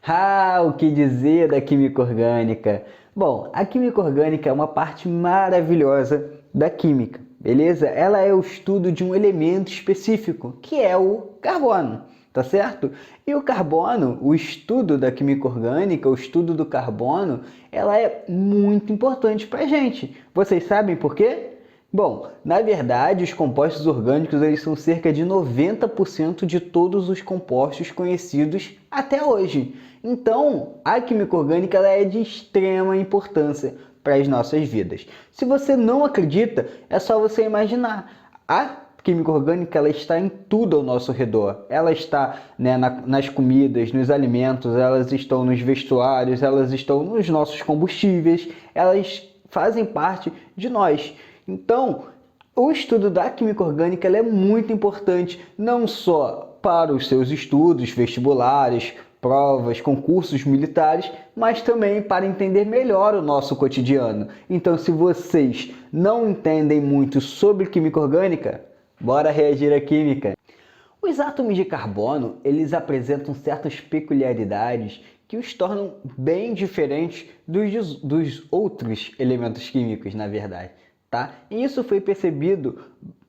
Ah, o que dizer da química orgânica? Bom, a química orgânica é uma parte maravilhosa da química, beleza? Ela é o estudo de um elemento específico, que é o carbono, tá certo? E o carbono, o estudo da química orgânica, o estudo do carbono, ela é muito importante para a gente. Vocês sabem por quê? Bom, na verdade, os compostos orgânicos eles são cerca de 90% de todos os compostos conhecidos até hoje. Então, a química orgânica ela é de extrema importância para as nossas vidas. Se você não acredita, é só você imaginar. A química orgânica ela está em tudo ao nosso redor. Ela está, né, nas comidas, nos alimentos, elas estão nos vestuários, elas estão nos nossos combustíveis, elas fazem parte de nós. Então, o estudo da química orgânica ela é muito importante, não só para os seus estudos vestibulares, provas, concursos militares, mas também para entender melhor o nosso cotidiano. Então, se vocês não entendem muito sobre química orgânica, bora reagir à química. Os átomos de carbono, eles apresentam certas peculiaridades que os tornam bem diferentes dos outros elementos químicos, na verdade, tá? E isso foi percebido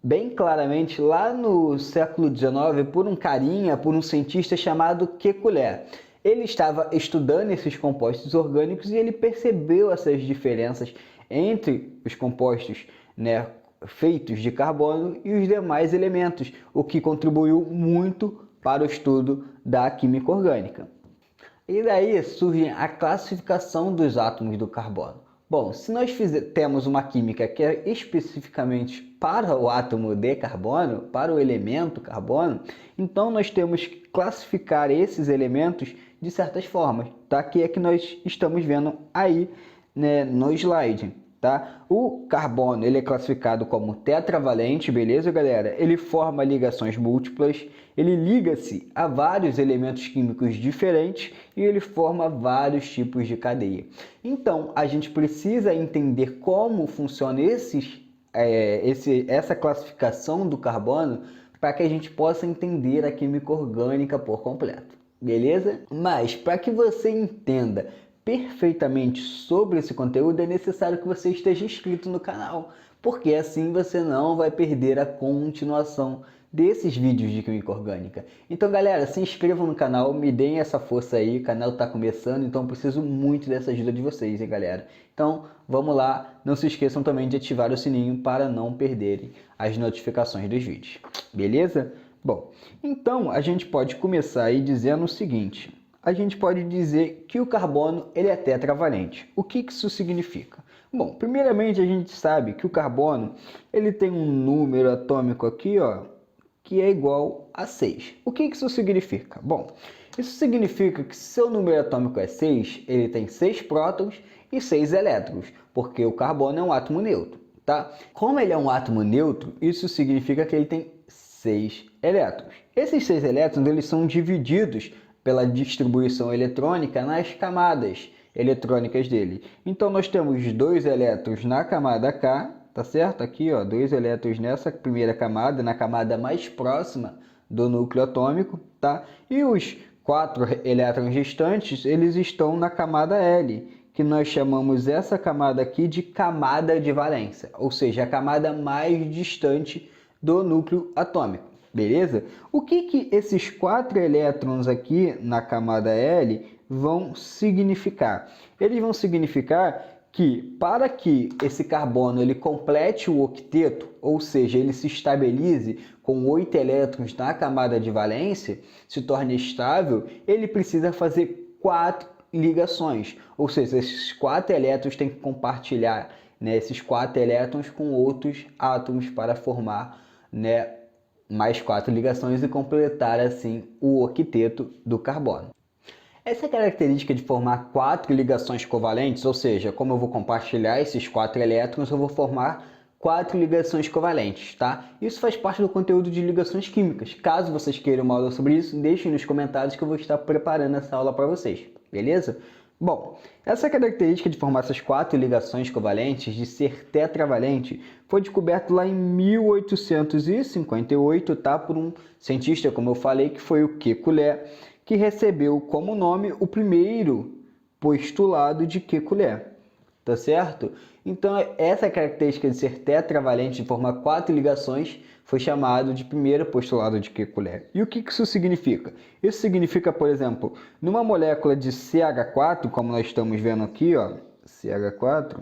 bem claramente lá no século XIX por um carinha, por um cientista chamado Kekulé. Ele estava estudando esses compostos orgânicos e ele percebeu essas diferenças entre os compostos, né, feitos de carbono e os demais elementos, o que contribuiu muito para o estudo da química orgânica. E daí surge a classificação dos átomos do carbono. Bom, se nós temos uma química que é especificamente para o átomo de carbono, para o elemento carbono, então nós temos que classificar esses elementos de certas formas, tá? Que é que nós estamos vendo aí, né, no slide. Tá? O carbono ele é classificado como tetravalente, beleza, galera? Ele forma ligações múltiplas, ele liga-se a vários elementos químicos diferentes e ele forma vários tipos de cadeia. Então, a gente precisa entender como funciona essa classificação do carbono para que a gente possa entender a química orgânica por completo, beleza? Mas, para que você entenda perfeitamente sobre esse conteúdo, é necessário que você esteja inscrito no canal, porque assim você não vai perder a continuação desses vídeos de química orgânica. Então, galera, se inscrevam no canal, me deem essa força aí, o canal está começando, então eu preciso muito dessa ajuda de vocês, hein, galera? Então, vamos lá, não se esqueçam também de ativar o sininho para não perderem as notificações dos vídeos, beleza? Bom, então a gente pode começar aí dizendo o seguinte: a gente pode dizer que o carbono ele é tetravalente. O que isso significa? Bom, primeiramente a gente sabe que o carbono ele tem um número atômico aqui, ó, que é igual a 6. O que isso significa? Bom, isso significa que se seu número atômico é 6, ele tem 6 prótons e 6 elétrons, porque o carbono é um átomo neutro, tá? Como ele é um átomo neutro, isso significa que ele tem 6 elétrons. Esses 6 elétrons eles são divididos pela distribuição eletrônica nas camadas eletrônicas dele. Então nós temos 2 elétrons na camada K, tá certo? Aqui, ó, 2 elétrons nessa primeira camada, na camada mais próxima do núcleo atômico, tá? E os 4 elétrons restantes, eles estão na camada L, que nós chamamos essa camada aqui de camada de valência, ou seja, a camada mais distante do núcleo atômico. Beleza? O que esses 4 elétrons aqui na camada L vão significar? Eles vão significar que para que esse carbono ele complete o octeto, ou seja, ele se estabilize com 8 elétrons na camada de valência, se torne estável, ele precisa fazer 4 ligações, ou seja, esses 4 elétrons têm que compartilhar, né, esses 4 elétrons com outros átomos para formar, né, mais 4 ligações e completar assim o octeto do carbono. Essa característica de formar 4 ligações covalentes, ou seja, como eu vou compartilhar esses 4 elétrons, eu vou formar 4 ligações covalentes, tá? Isso faz parte do conteúdo de ligações químicas. Caso vocês queiram uma aula sobre isso, deixem nos comentários que eu vou estar preparando essa aula para vocês, beleza? Bom, essa característica de formar essas 4 ligações covalentes, de ser tetravalente, foi descoberto lá em 1858, tá? Por um cientista, como eu falei, que foi o Kekulé, que recebeu como nome o primeiro postulado de Kekulé, tá certo? Então, essa característica de ser tetravalente, de formar 4 ligações, foi chamado de primeiro postulado de Kekulé. E o que isso significa? Isso significa, por exemplo, numa molécula de CH4, como nós estamos vendo aqui, ó, CH4,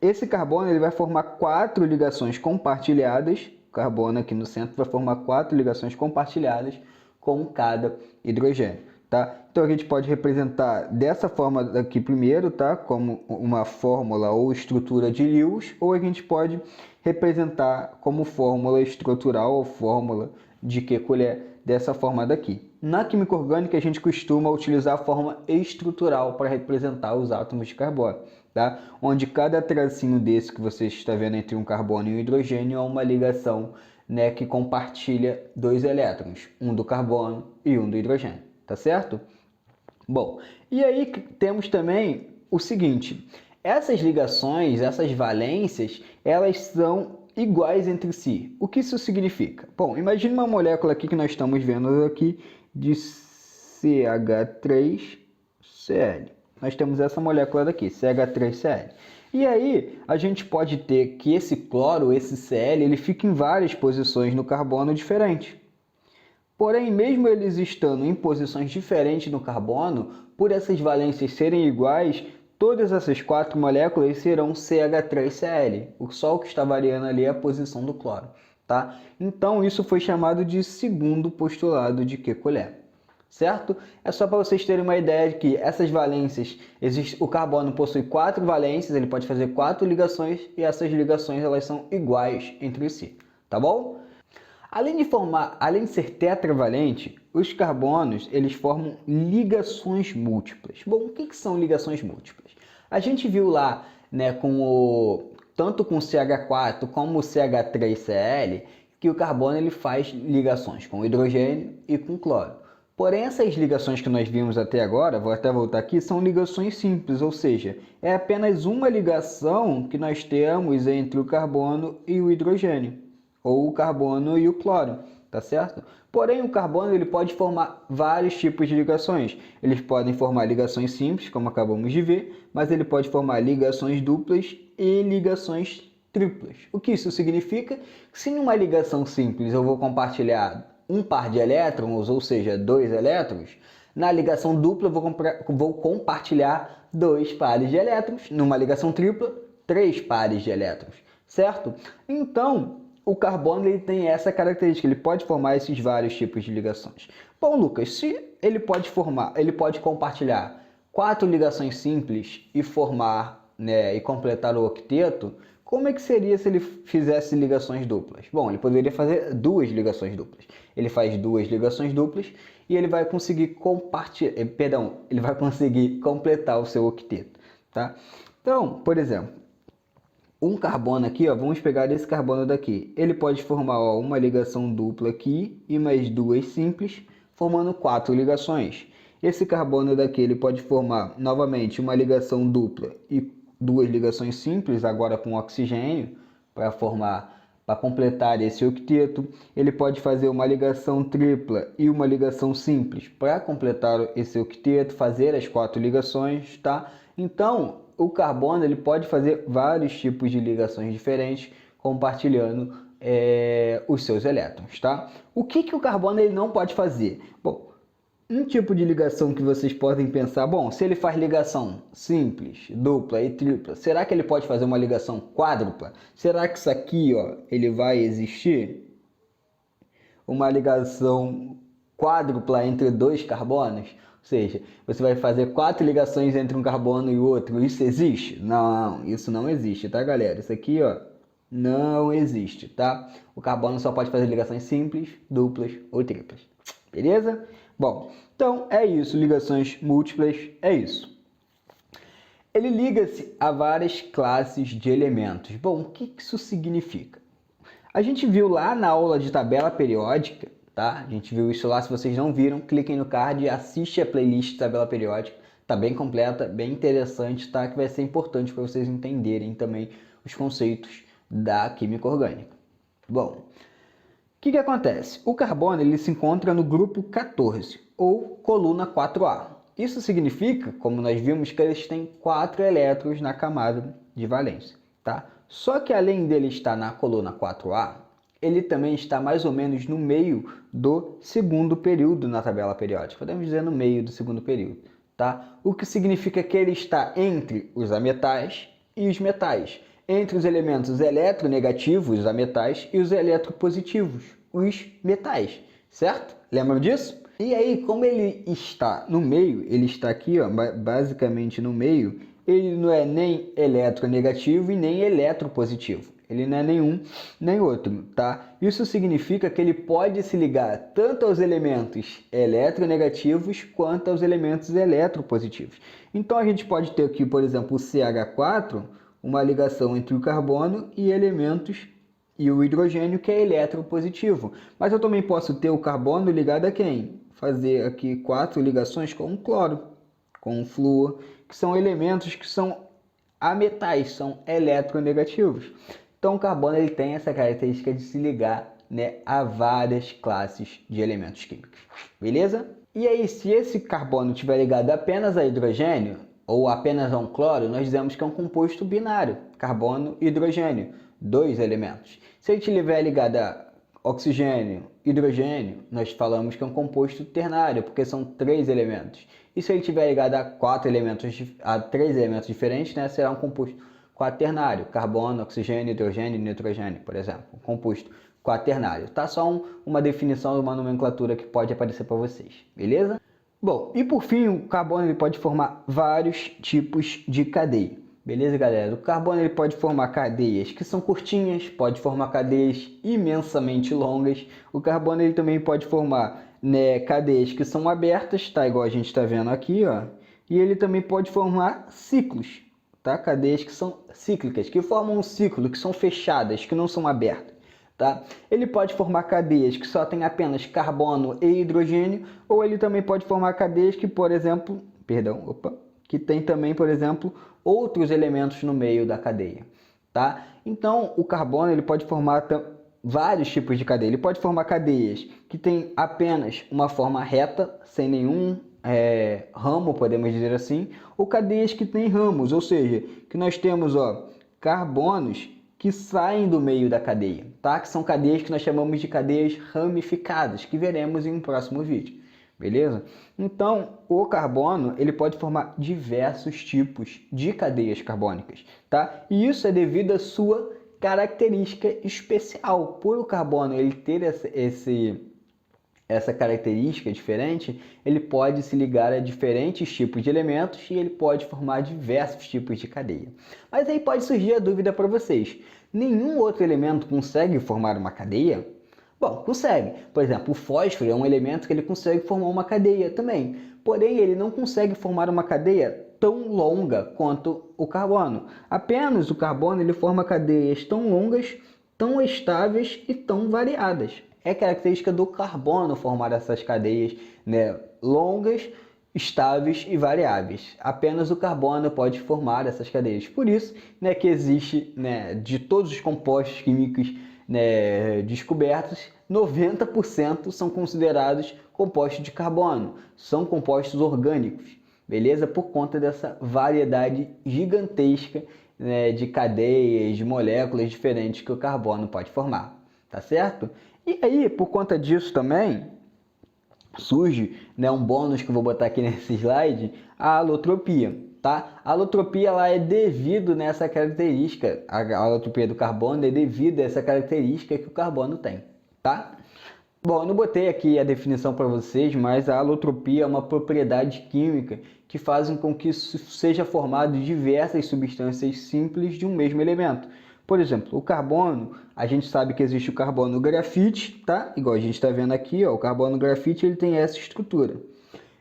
esse carbono ele vai formar 4 ligações compartilhadas. O carbono aqui no centro vai formar 4 ligações compartilhadas com cada hidrogênio, tá? Então a gente pode representar dessa forma aqui primeiro, tá? Como uma fórmula ou estrutura de Lewis, ou a gente pode representar como fórmula estrutural ou fórmula de Kekulé dessa forma daqui. Na química orgânica a gente costuma utilizar a forma estrutural para representar os átomos de carbono, tá? Onde cada tracinho desse que você está vendo entre um carbono e um hidrogênio é uma ligação, né, que compartilha 2 elétrons, um do carbono e um do hidrogênio, tá certo? Bom, e aí temos também o seguinte, essas ligações, essas valências, elas são iguais entre si. O que isso significa? Bom, imagine uma molécula aqui que nós estamos vendo aqui de CH3Cl. Nós temos essa molécula daqui, CH3Cl. E aí, a gente pode ter que esse cloro, esse Cl, ele fica em várias posições no carbono diferentes. Porém, mesmo eles estando em posições diferentes no carbono, por essas valências serem iguais, todas essas 4 moléculas serão CH3Cl. Só o que está variando ali é a posição do cloro, tá? Então, isso foi chamado de segundo postulado de Kekulé, certo? É só para vocês terem uma ideia de que essas valências, o carbono possui 4 valências, ele pode fazer 4 ligações e essas ligações elas são iguais entre si, tá bom? Além de ser tetravalente, os carbonos eles formam ligações múltiplas. Bom, o que são ligações múltiplas? A gente viu lá, né, tanto com o CH4 como o CH3Cl, que o carbono ele faz ligações com o hidrogênio e com o cloro. Porém, essas ligações que nós vimos até agora, vou até voltar aqui, são ligações simples, ou seja, é apenas uma ligação que nós temos entre o carbono e o hidrogênio, ou o carbono e o cloro, tá certo? Porém, o carbono ele pode formar vários tipos de ligações. Eles podem formar ligações simples, como acabamos de ver, mas ele pode formar ligações duplas e ligações triplas. O que isso significa? Se em uma ligação simples eu vou compartilhar um par de elétrons, ou seja, 2 elétrons, na ligação dupla eu vou compartilhar 2 pares de elétrons, numa ligação tripla, 3 pares de elétrons, certo? Então, o carbono ele tem essa característica, ele pode formar esses vários tipos de ligações. Bom, Lucas, se ele pode compartilhar 4 ligações simples e formar, né, e completar o octeto, como é que seria se ele fizesse ligações duplas? Bom, ele poderia fazer 2 ligações duplas. Ele faz 2 ligações duplas e ele vai conseguir ele vai conseguir completar o seu octeto, tá? Então, por exemplo, um carbono aqui, ó, vamos pegar esse carbono daqui. Ele pode formar, ó, uma ligação dupla aqui e mais 2 simples, formando 4 ligações. Esse carbono daqui ele pode formar novamente uma ligação dupla e 2 ligações simples, agora com oxigênio, para completar esse octeto. Ele pode fazer uma ligação tripla e uma ligação simples para completar esse octeto, fazer as 4 ligações, tá? Então, o carbono ele pode fazer vários tipos de ligações diferentes, compartilhando os seus elétrons, tá? O que o carbono ele não pode fazer? Bom, um tipo de ligação que vocês podem pensar, bom, se ele faz ligação simples, dupla e tripla, será que ele pode fazer uma ligação quádrupla? Será que isso aqui, ó, ele vai existir? Uma ligação quádrupla entre 2 carbonos? Ou seja, você vai fazer 4 ligações entre um carbono e o outro. Isso existe? Não, isso não existe, tá, galera? Isso aqui, ó, não existe, tá? O carbono só pode fazer ligações simples, duplas ou triplas. Beleza? Bom, então é isso. Ligações múltiplas é isso. Ele liga-se a várias classes de elementos. Bom, o que isso significa? A gente viu lá na aula de tabela periódica, tá? A gente viu isso lá. Se vocês não viram, cliquem no card e assiste a playlist de tabela periódica. Tá bem completa, bem interessante, tá? Que vai ser importante para vocês entenderem também os conceitos da química orgânica. Bom, que acontece? O carbono ele se encontra no grupo 14, ou coluna 4A. Isso significa, como nós vimos, que eles têm 4 elétrons na camada de valência, tá? Só que além dele estar na coluna 4A, ele também está mais ou menos no meio do segundo período na tabela periódica. Podemos dizer no meio do segundo período, tá? O que significa que ele está entre os ametais e os metais, entre os elementos eletronegativos, os ametais, e os eletropositivos, os metais, certo? Lembram disso? E aí, como ele está no meio, ele está aqui, ó, basicamente no meio, ele não é nem eletronegativo e nem eletropositivo. Ele não é nenhum nem outro, tá? Isso significa que ele pode se ligar tanto aos elementos eletronegativos quanto aos elementos eletropositivos. Então a gente pode ter aqui, por exemplo, o CH4, uma ligação entre o carbono e elementos e o hidrogênio, que é eletropositivo. Mas eu também posso ter o carbono ligado a quem? Fazer aqui 4 ligações com o cloro, com o flúor, que são elementos que são ametais, são eletronegativos. Então o carbono ele tem essa característica de se ligar, né, a várias classes de elementos químicos. Beleza? E aí, se esse carbono estiver ligado apenas a hidrogênio, ou apenas a um cloro, nós dizemos que é um composto binário, carbono e hidrogênio, 2 elementos. Se ele estiver ligado a oxigênio, hidrogênio, nós falamos que é um composto ternário, porque são 3 elementos. E se ele estiver ligado a 3 elementos diferentes, né, será um composto quaternário, carbono, oxigênio, hidrogênio e nitrogênio, por exemplo, um composto quaternário. Tá só uma definição de uma nomenclatura que pode aparecer para vocês, beleza? Bom, e por fim, o carbono ele pode formar vários tipos de cadeia. Beleza, galera? O carbono ele pode formar cadeias que são curtinhas, pode formar cadeias imensamente longas. O carbono ele também pode formar, né, cadeias que são abertas, tá? Igual a gente está vendo aqui, ó. E ele também pode formar ciclos, tá? Cadeias que são cíclicas, que formam um ciclo, que são fechadas, que não são abertas. Tá? Ele pode formar cadeias que só tem apenas carbono e hidrogênio, ou ele também pode formar cadeias que, por exemplo, que tem também, por exemplo, outros elementos no meio da cadeia, tá? Então, o carbono ele pode formar vários tipos de cadeia. Ele pode formar cadeias que tem apenas uma forma reta, sem nenhum ramo, podemos dizer assim, ou cadeias que têm ramos, ou seja, que nós temos, ó, carbonos que saem do meio da cadeia, tá? Que são cadeias que nós chamamos de cadeias ramificadas, que veremos em um próximo vídeo, beleza? Então, o carbono, ele pode formar diversos tipos de cadeias carbônicas, tá? E isso é devido à sua característica especial. Por o carbono ele ter essa característica diferente, ele pode se ligar a diferentes tipos de elementos e ele pode formar diversos tipos de cadeia. Mas aí pode surgir a dúvida para vocês: nenhum outro elemento consegue formar uma cadeia? Bom, consegue. Por exemplo, o fósforo é um elemento que ele consegue formar uma cadeia também. Porém, ele não consegue formar uma cadeia tão longa quanto o carbono. Apenas o carbono ele forma cadeias tão longas, tão estáveis e tão variadas. É característica do carbono formar essas cadeias, né, longas, estáveis e variáveis. Apenas o carbono pode formar essas cadeias. Por isso, né, que existe, né, de todos os compostos químicos, né, descobertos, 90% são considerados compostos de carbono. São compostos orgânicos, beleza? Por conta dessa variedade gigantesca, né, de cadeias, de moléculas diferentes que o carbono pode formar. Tá certo? E aí, por conta disso também, surge, né, um bônus que eu vou botar aqui nesse slide, a alotropia, tá? A alotropia ela é devido nessa característica, a alotropia do carbono é devido a essa característica que o carbono tem, tá? Bom, eu não botei aqui a definição para vocês, mas a alotropia é uma propriedade química que faz com que seja formado diversas substâncias simples de um mesmo elemento. Por exemplo, o carbono, a gente sabe que existe o carbono grafite, tá? Igual a gente está vendo aqui, ó, o carbono grafite ele tem essa estrutura.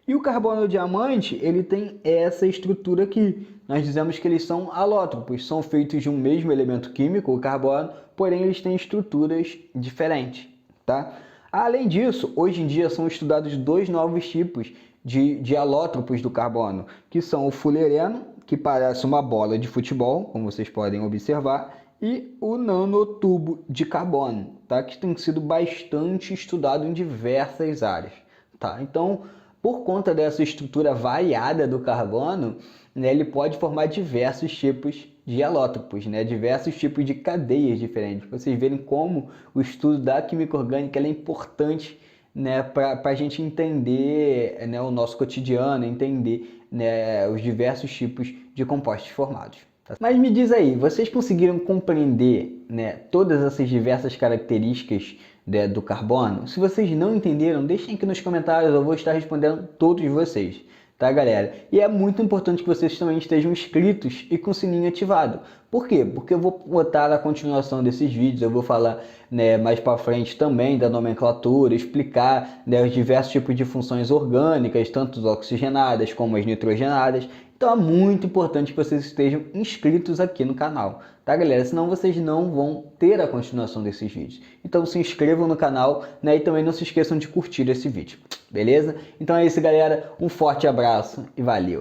E o carbono diamante, ele tem essa estrutura aqui. Nós dizemos que eles são alótropos, são feitos de um mesmo elemento químico, o carbono, porém eles têm estruturas diferentes, tá? Além disso, hoje em dia são estudados 2 novos tipos de alótropos do carbono, que são o fullereno, que parece uma bola de futebol, como vocês podem observar, e o nanotubo de carbono, tá? Que tem sido bastante estudado em diversas áreas, tá? Então, por conta dessa estrutura variada do carbono, né, ele pode formar diversos tipos de alótropos, né, diversos tipos de cadeias diferentes. Pra vocês verem como o estudo da química orgânica é importante, né, para a gente entender, né, o nosso cotidiano, entender, né, os diversos tipos de compostos formados. Mas me diz aí, vocês conseguiram compreender, né, todas essas diversas características, né, do carbono? Se vocês não entenderam, deixem aqui nos comentários, eu vou estar respondendo todos vocês. Tá, galera? E é muito importante que vocês também estejam inscritos e com o sininho ativado. Por quê? Porque eu vou botar a continuação desses vídeos, eu vou falar, né, mais para frente também da nomenclatura, explicar, né, os diversos tipos de funções orgânicas, tanto as oxigenadas como as nitrogenadas. Então é muito importante que vocês estejam inscritos aqui no canal, tá, galera? Senão vocês não vão ter a continuação desses vídeos. Então se inscrevam no canal, né, e também não se esqueçam de curtir esse vídeo, beleza? Então é isso, galera. Um forte abraço e valeu!